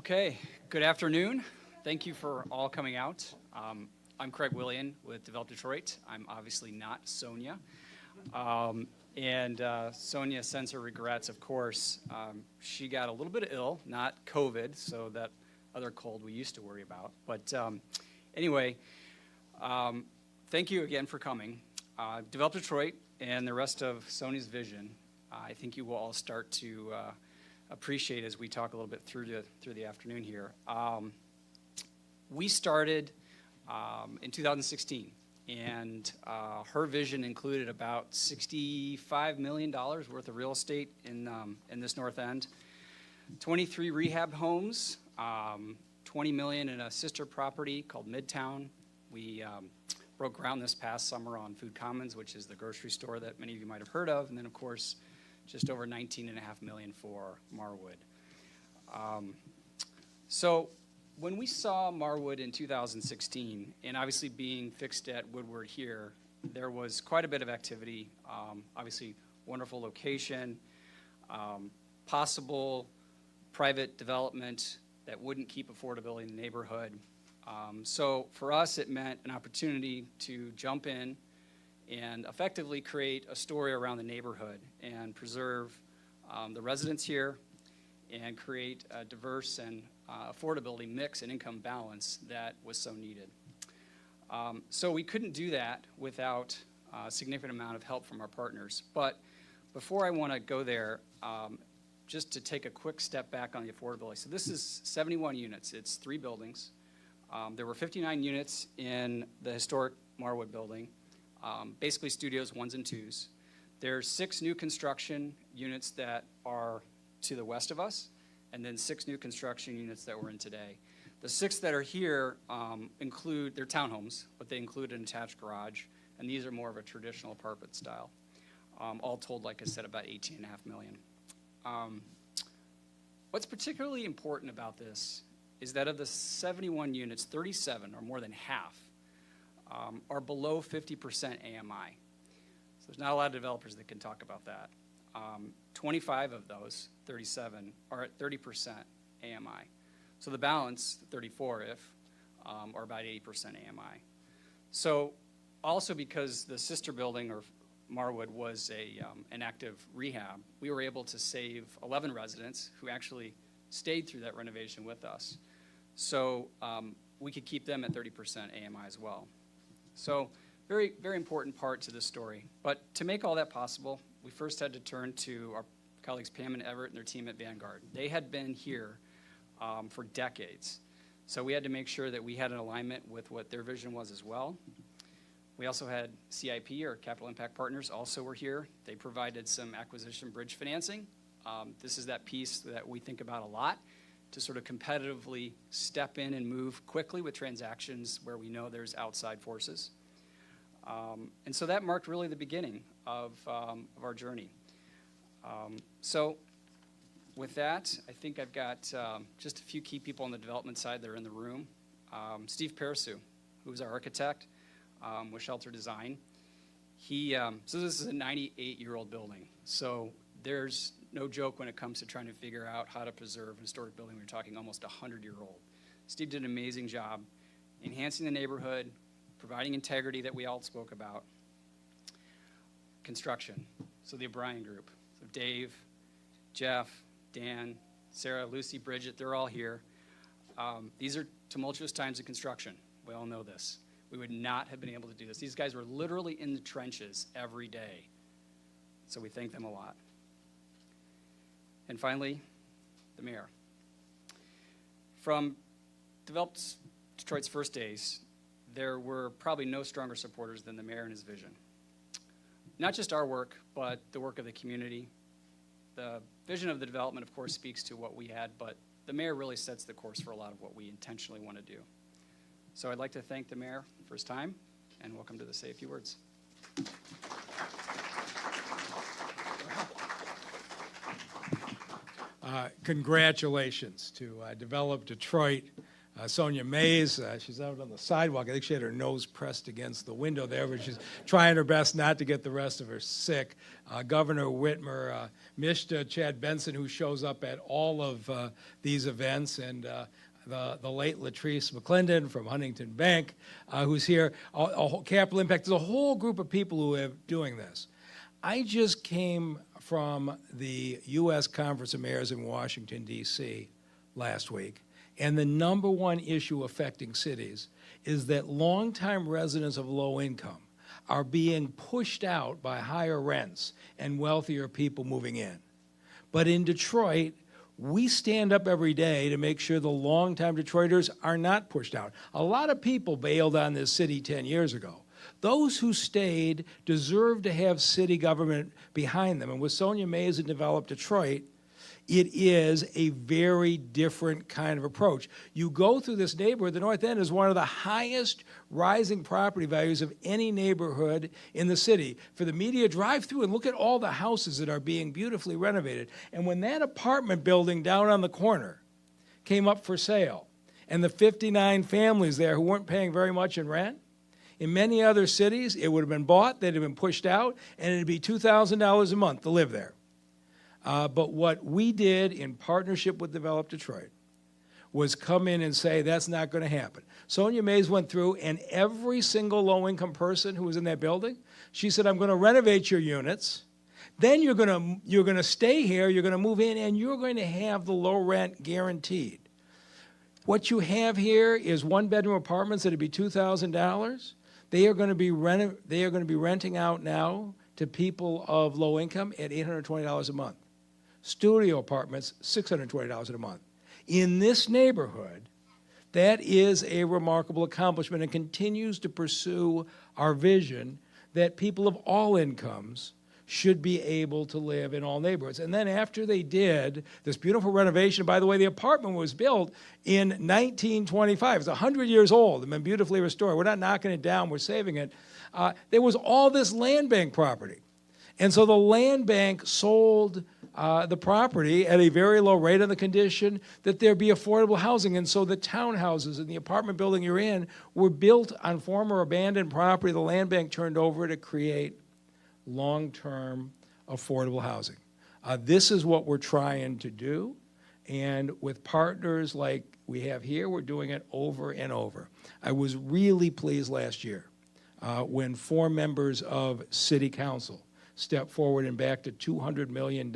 Okay, good afternoon. Thank you for all coming out. I'm Craig Willian with Develop Detroit. I'm obviously not Sonia. Sonia sends her regrets, of course. She got a little bit ill, not COVID, so that other cold we used to worry about. But anyway, thank you again for coming. Develop Detroit and the rest of Sonia's vision, I think you will all start to appreciate as we talk a little bit through the afternoon here. We started in 2016, and her vision included about $65 million worth of real estate in this North End, 23 rehab homes, $20 million in a sister property called Midtown. We broke ground this past summer on Food Commons, which is the grocery store that many of you might have heard of, and then of course just over $19.5 million for Marwood. So when we saw Marwood in 2016, and obviously being fixed at Woodward here, there was quite a bit of activity, obviously wonderful location, possible private development that wouldn't keep affordability in the neighborhood. So for us, it meant an opportunity to jump in and effectively create a story around the neighborhood and preserve the residents here and create a diverse and affordability mix and income balance that was so needed. So we couldn't do that without a significant amount of help from our partners. But before I want to go there, just to take a quick step back on the affordability. So this is 71 units. It's 3 buildings. There were 59 units in the historic Marwood building, basically studios 1s and 2s. There's 6 new construction units that are to the west of us, and then 6 new construction units that we're in today. The 6 that are here include, they're townhomes, but they include an attached garage, and these are more of a traditional apartment style. All told, like I said, about $18.5 million. What's particularly important about this is that of the 71 units, 37, or more than half, are below 50% AMI. So there's not a lot of developers that can talk about that. 25 of those, 37, are at 30% AMI. So the balance, 34 are about 80% AMI. So also because the sister building, or Marwood, was an active rehab, we were able to save 11 residents who actually stayed through that renovation with us. So we could keep them at 30% AMI as well. So very, very important part to this story. But to make all that possible, we first had to turn to our colleagues Pam and Everett and their team at Vanguard. They had been here for decades. So we had to make sure that we had an alignment with what their vision was as well. We also had CIP, or Capital Impact Partners, also were here. They provided some acquisition bridge financing. This is that piece that we think about a lot, to sort of competitively step in and move quickly with transactions where we know there's outside forces. And so that marked really the beginning of our journey. So with that, I think I've got just a few key people on the development side that are in the room. Steve Parasu, who is our architect with Shelter Design. So this is a 98-year-old building. So there's no joke when it comes to trying to figure out how to preserve a historic building. We're talking almost 100-year-old. Steve did an amazing job enhancing the neighborhood, providing integrity that we all spoke about. Construction, so the O'Brien group. So Dave, Jeff, Dan, Sarah, Lucy, Bridget, they're all here. These are tumultuous times of construction. We all know this. We would not have been able to do this. These guys were literally in the trenches every day. So we thank them a lot. And finally, the mayor. From Develop Detroit's first days, there were probably no stronger supporters than the mayor and his vision. Not just our work, but the work of the community. The vision of the development, of course, speaks to what we had, but the mayor really sets the course for a lot of what we intentionally want to do. So I'd like to thank the mayor for his time, and welcome to the Say a Few Words. Congratulations to Develop Detroit Sonia Mays, she's out on the sidewalk. I think she had her nose pressed against the window there, but she's trying her best not to get the rest of her sick. Governor Whitmer, Mishta, Chad Benson, who shows up at all of these events, and the late Latrice McClendon from Huntington Bank, who's here, Capital Impact. There's a whole group of people who are doing this. I just came from the U.S. Conference of Mayors in Washington, D.C. last week. And the number one issue affecting cities is that longtime residents of low income are being pushed out by higher rents and wealthier people moving in. But in Detroit, we stand up every day to make sure the longtime Detroiters are not pushed out. A lot of people bailed on this city 10 years ago. Those who stayed deserve to have city government behind them. And with Sonia Mays and Develop Detroit, it is a very different kind of approach. You go through this neighborhood, the North End is one of the highest rising property values of any neighborhood in the city. For the media, drive through and look at all the houses that are being beautifully renovated. And when that apartment building down on the corner came up for sale, and the 59 families there who weren't paying very much in rent, in many other cities, it would have been bought, they'd have been pushed out, and it'd be $2,000 a month to live there. But what we did in partnership with Develop Detroit was come in and say, that's not going to happen. Sonia Mays went through, and every single low-income person who was in that building, she said, I'm going to renovate your units. Then you're going to stay here, you're going to move in, and you're going to have the low rent guaranteed. What you have here is one-bedroom apartments that'd be $2,000. They are going to be renting out now to people of low income at $820 a month. Studio apartments, $620 a month. In this neighborhood, that is a remarkable accomplishment and continues to pursue our vision that people of all incomes should be able to live in all neighborhoods. And then after they did this beautiful renovation, by the way, the apartment was built in 1925. It's 100 years old and been beautifully restored. We're not knocking it down, we're saving it. There was all this land bank property. And so the land bank sold the property at a very low rate on the condition that there be affordable housing. And so the townhouses and the apartment building you're in were built on former abandoned property the land bank turned over to create long-term affordable housing. This is what we're trying to do. And with partners like we have here, we're doing it over and over. I was really pleased last year when 4 members of City Council stepped forward and backed a $200 million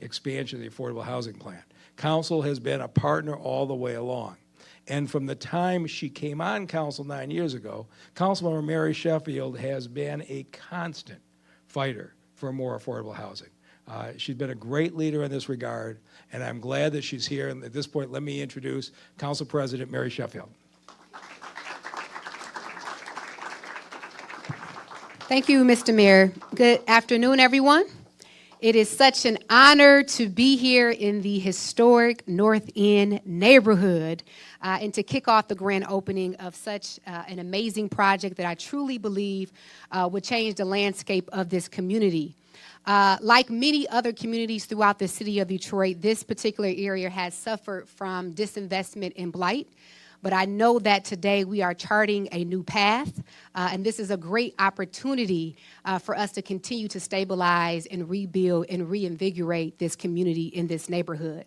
expansion of the Affordable Housing Plan. Council has been a partner all the way along. And from the time she came on council 9 years ago, Councilmember Mary Sheffield has been a constant fighter for more affordable housing. She's been a great leader in this regard, and I'm glad that she's here. And at this point, let me introduce Council President Mary Sheffield. Thank you, Mr. Mayor. Good afternoon, everyone. It is such an honor to be here in the historic North End neighborhood and to kick off the grand opening of such an amazing project that I truly believe would change the landscape of this community. Like many other communities throughout the city of Detroit, this particular area has suffered from disinvestment and blight. But I know that today we are charting a new path, and this is a great opportunity for us to continue to stabilize and rebuild and reinvigorate this community in this neighborhood.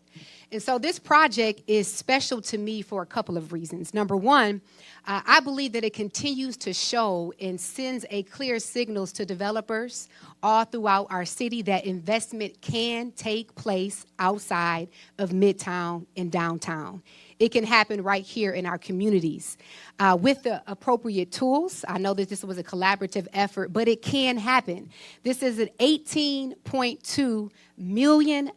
And so this project is special to me for a couple of reasons. Number one, I believe that it continues to show and sends a clear signals to developers all throughout our city that investment can take place outside of Midtown and downtown. It can happen right here in our communities with the appropriate tools. I know that this was a collaborative effort, but it can happen. This is an $18.2 million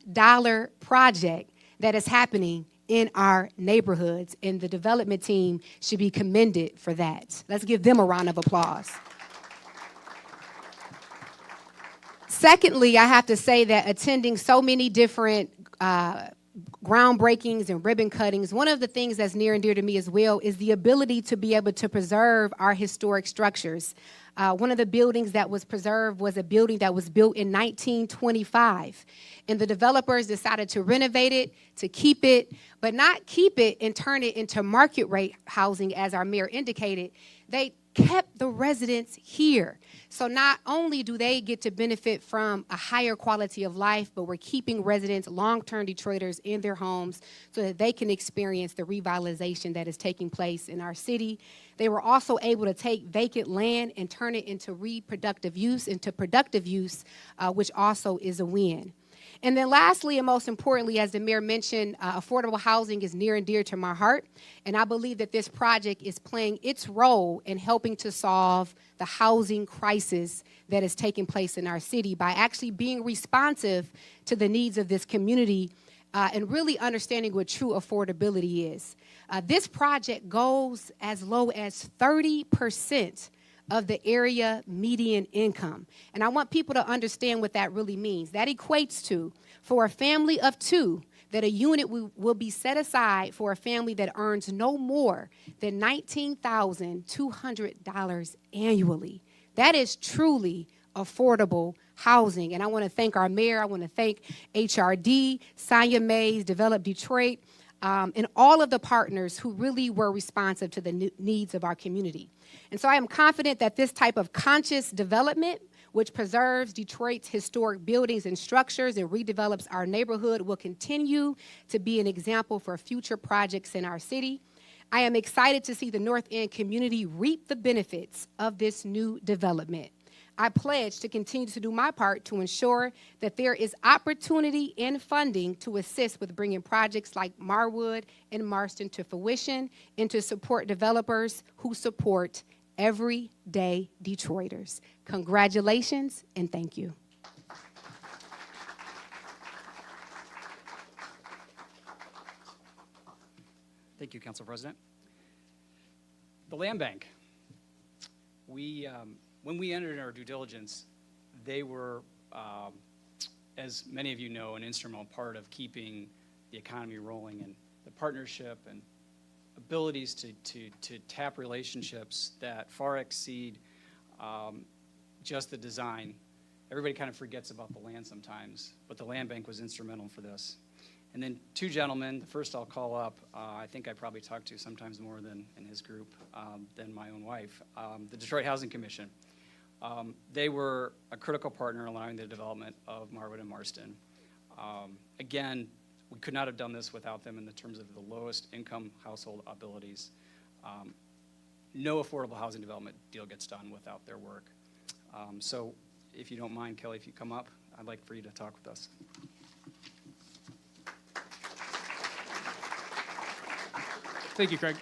project that is happening in our neighborhoods, and the development team should be commended for that. Let's give them a round of applause. Secondly, I have to say that attending so many different groundbreakings and ribbon cuttings, one of the things that's near and dear to me as well is the ability to be able to preserve our historic structures. One of the buildings that was preserved was a building that was built in 1925. And the developers decided to renovate it, to keep it, but not keep it and turn it into market rate housing, as our mayor indicated. They kept the residents here. So not only do they get to benefit from a higher quality of life, but we're keeping residents, long-term Detroiters, in their homes so that they can experience the revitalization that is taking place in our city. They were also able to take vacant land and turn it into productive use, which also is a win. And then lastly, and most importantly, as the mayor mentioned, affordable housing is near and dear to my heart. And I believe that this project is playing its role in helping to solve the housing crisis that is taking place in our city by actually being responsive to the needs of this community and really understanding what true affordability is. This project goes as low as 30% of the area median income. And I want people to understand what that really means. That equates to, for a family of two, that a unit will be set aside for a family that earns no more than $19,200 annually. That is truly affordable housing. And I want to thank our mayor. I want to thank HRD, Sonia Mays, Develop Detroit, and all of the partners who really were responsive to the needs of our community. And so I am confident that this type of conscious development, which preserves Detroit's historic buildings and structures and redevelops our neighborhood, will continue to be an example for future projects in our city. I am excited to see the North End community reap the benefits of this new development. I pledge to continue to do my part to ensure that there is opportunity and funding to assist with bringing projects like Marwood and Marston to fruition and to support developers who support everyday Detroiters. Congratulations and thank you. Thank you, Council President. The land bank. When we entered our due diligence, they were, as many of you know, an instrumental part of keeping the economy rolling, and the partnership and abilities to tap relationships that far exceed just the design. Everybody kind of forgets about the land sometimes, but the land bank was instrumental for this. And then two gentlemen, the first I'll call up, I think I probably talked to sometimes more than in his group than my own wife, the Detroit Housing Commission. They were a critical partner in allowing the development of Marwood and Marston. Again, we could not have done this without them in the terms of the lowest income household abilities. No affordable housing development deal gets done without their work. So if you don't mind, Kelly, if you come up, I'd like for you to talk with us. Thank you, Craig.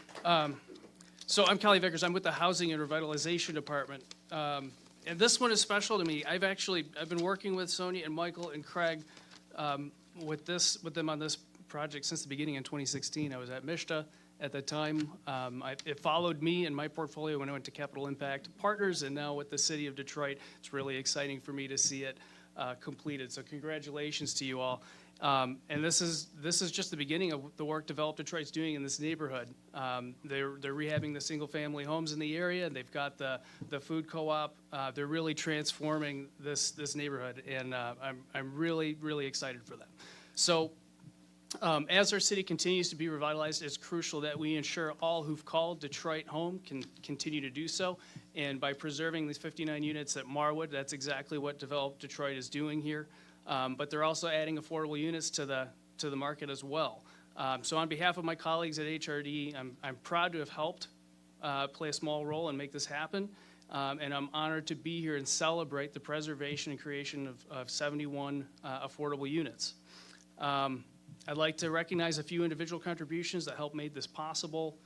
So I'm Kelly Vickers. I'm with the Housing and Revitalization Department. And this one is special to me. I've been working with Sonia and Michael and Craig with them on this project since the beginning in 2016. I was at MISTA at the time. It followed me and my portfolio when I went to Capital Impact Partners, and now with the City of Detroit. It's really exciting for me to see it completed. So congratulations to you all. And this is just the beginning of the work Develop Detroit's doing in this neighborhood. They're rehabbing the single-family homes in the area. They've got the food co-op. They're really transforming this neighborhood, and I'm really, really excited for them. So as our city continues to be revitalized, it's crucial that we ensure all who've called Detroit home can continue to do so. And by preserving these 59 units at Marwood, that's exactly what Develop Detroit is doing here. But they're also adding affordable units to the market as well. So on behalf of my colleagues at HRD, I'm proud to have helped play a small role and make this happen. And I'm honored to be here and celebrate the preservation and creation of 71 affordable units. I'd like to recognize a few individual contributions that helped make this possible.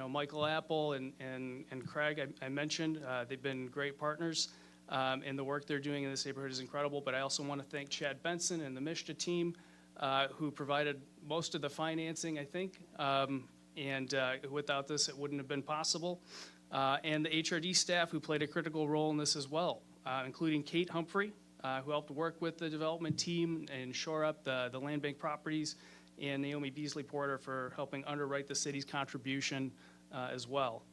Michael Apple and Craig, I mentioned, they've been great partners. And the work they're doing in this neighborhood is incredible. But I also want to thank Chad Benson and the MISTA team who provided most of the financing, I think. And without this, it wouldn't have been possible. And the HRD staff who played a critical role in this as well, including Kate Humphrey, who helped work with the development team and shore up the land bank properties, and Naomi Beasley Porter for helping underwrite the city's contribution as well.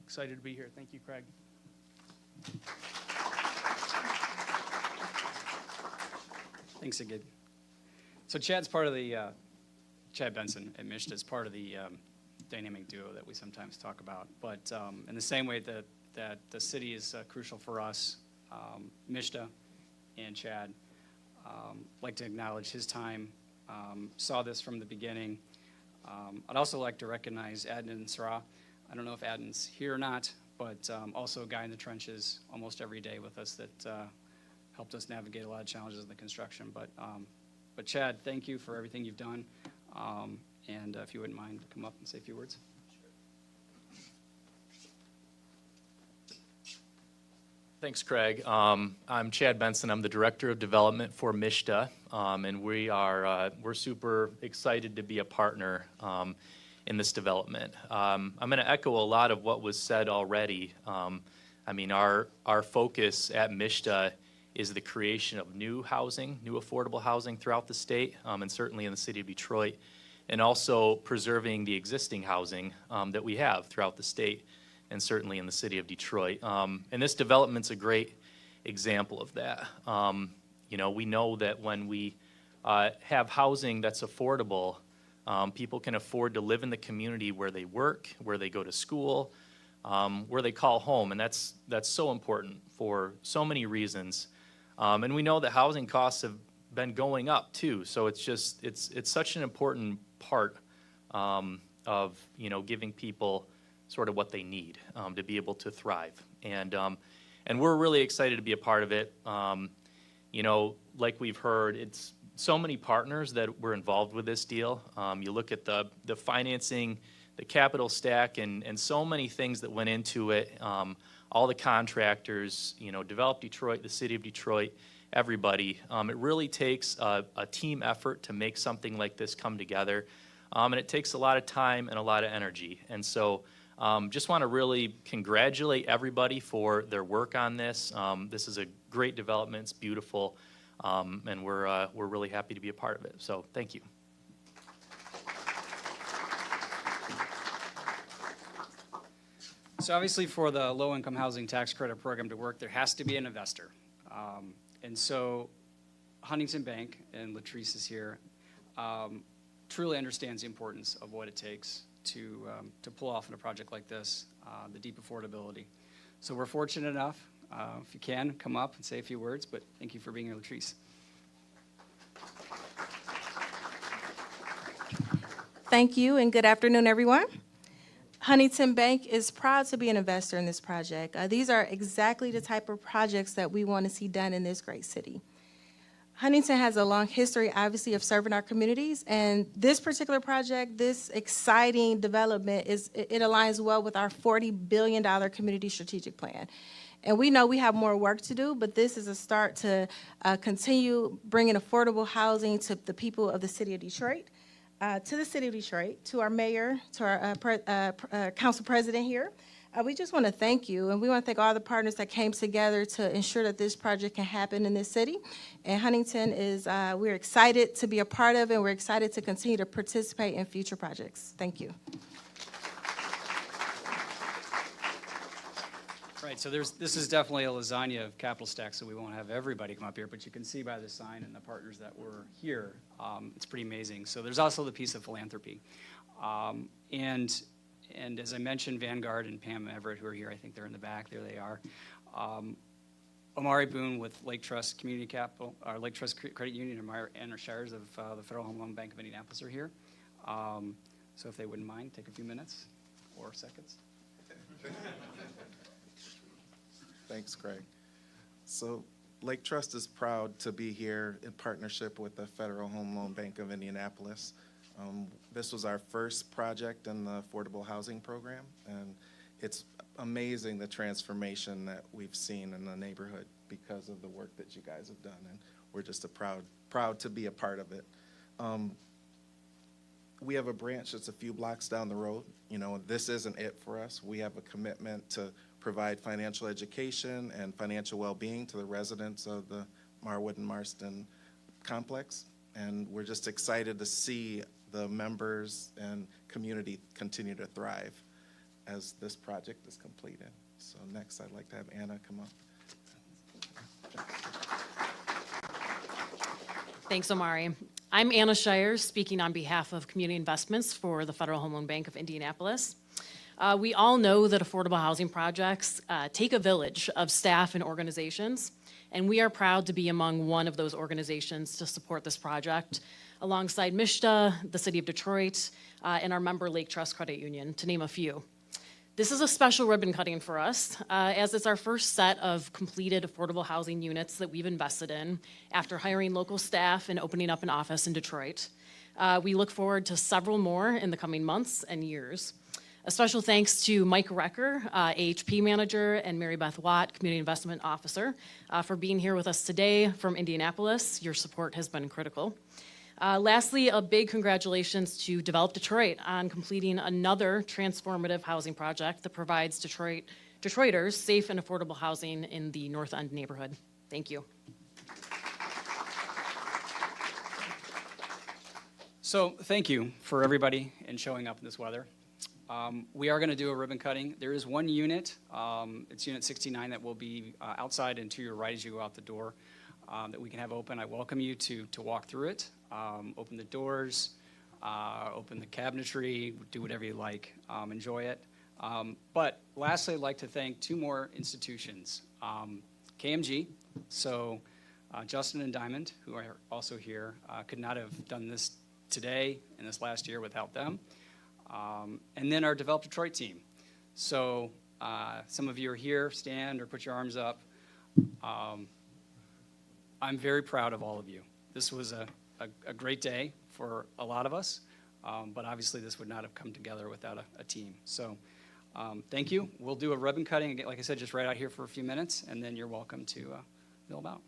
Excited to be here. Thank you, Craig. Thanks, Sigid. So Chad's part of the, Chad Benson at MISHDA is part of the dynamic duo that we sometimes talk about. But in the same way that the city is crucial for us, MISHDA and Chad, like to acknowledge his time, saw this from the beginning. I'd also like to recognize Adnan Sarah. I don't know if Adnan's here or not, but also a guy in the trenches almost every day with us that helped us navigate a lot of challenges in the construction. But Chad, thank you for everything you've done. And if you wouldn't mind, come up and say a few words. Thanks, Craig. I'm Chad Benson. I'm the Director of Development for MISHDA, and we're super excited to be a partner in this development. I'm going to echo a lot of what was said already. I mean, our focus at MISHDA is the creation of new housing, new affordable housing throughout the state, and certainly in the city of Detroit, and also preserving the existing housing that we have throughout the state, and certainly in the city of Detroit. And this development's a great example of that. You know, we know that when we have housing that's affordable, people can afford to live in the community where they work, where they go to school, where they call home, and that's so important for so many reasons. And we know that housing costs have been going up too, so it's such an important part of, you know, giving people sort of what they need to be able to thrive. And we're really excited to be a part of it. You know, like we've heard, it's so many partners that were involved with this deal. You look at the financing, the capital stack, and so many things that went into it. All the contractors, you know, Develop Detroit, the city of Detroit, everybody. It really takes a team effort to make something like this come together. And it takes a lot of time and a lot of energy. And so just want to really congratulate everybody for their work on this. This is a great development. It's beautiful. And we're really happy to be a part of it. So thank you. So obviously for the low-income housing tax credit program to work, there has to be an investor. And so Huntington Bank, and Latrice is here, truly understands the importance of what it takes to pull off in a project like this, the deep affordability. So we're fortunate enough, if you can, come up and say a few words, but thank you for being here, Latrice. Thank you, and good afternoon, everyone. Huntington Bank is proud to be an investor in this project. These are exactly the type of projects that we want to see done in this great city. Huntington has a long history, obviously, of serving our communities, and this particular project, this exciting development, it aligns well with our $40 billion community strategic plan. And we know we have more work to do, but this is a start to continue bringing affordable housing to the people of the city of Detroit. To the city of Detroit, to our mayor, to our council president here. We just want to thank you, and we want to thank all the partners that came together to ensure that this project can happen in this city. And Huntington is, we're excited to be a part of it, and we're excited to continue to participate in future projects. Thank you. Right, so this is definitely a lasagna of capital stacks, so we won't have everybody come up here, but you can see by the sign and the partners that were here, it's pretty amazing. So there's also the piece of philanthropy. And as I mentioned, Vanguard and Pam Everett, who are here, I think they're in the back, there they are. Omari Boone with Lake Trust Community Capital, or Lake Trust Credit Union, and our shares of the Federal Home Loan Bank of Indianapolis are here. So if they wouldn't mind, take a few minutes or seconds. Thanks, Craig. So Lake Trust is proud to be here in partnership with the Federal Home Loan Bank of Indianapolis. This was our first project in the affordable housing program, and it's amazing the transformation that we've seen in the neighborhood because of the work that you guys have done, and we're just proud to be a part of it. We have a branch that's a few blocks down the road. You know, this isn't it for us. We have a commitment to provide financial education and financial well-being to the residents of the Marwood and Marston complex. And we're just excited to see the members and community continue to thrive as this project is completed. So next, I'd like to have Anna come up. Thanks, Omari. I'm Anna Shires, speaking on behalf of Community Investments for the Federal Home Loan Bank of Indianapolis. We all know that affordable housing projects take a village of staff and organizations, and we are proud to be among one of those organizations to support this project, alongside MSHDA, the City of Detroit, and our member Lake Trust Credit Union, to name a few. This is a special ribbon cutting for us, as it's our first set of completed affordable housing units that we've invested in after hiring local staff and opening up an office in Detroit. We look forward to several more in the coming months and years. A special thanks to Mike Recker, AHP Manager, and Mary Beth Watt, Community Investment Officer, for being here with us today from Indianapolis. Your support has been critical. Lastly, a big congratulations to Develop Detroit on completing another transformative housing project that provides Detroiters safe and affordable housing in the North End neighborhood. Thank you. So thank you for everybody and showing up in this weather. We are going to do a ribbon cutting. There is one unit, it's unit 69, that will be outside and to your right as you go out the door, that we can have open. I welcome you to walk through it, open the doors, open the cabinetry, do whatever you like, enjoy it. But lastly, I'd like to thank two more institutions. KMG, so Justin and Diamond, who are also here, could not have done this today and this last year without them. And then our Develop Detroit team. So some of you are here, stand or put your arms up. I'm very proud of all of you. This was a great day for a lot of us, but obviously this would not have come together without a team. So thank you. We'll do a ribbon cutting, again, like I said, just right out here for a few minutes, and then you're welcome to mill about.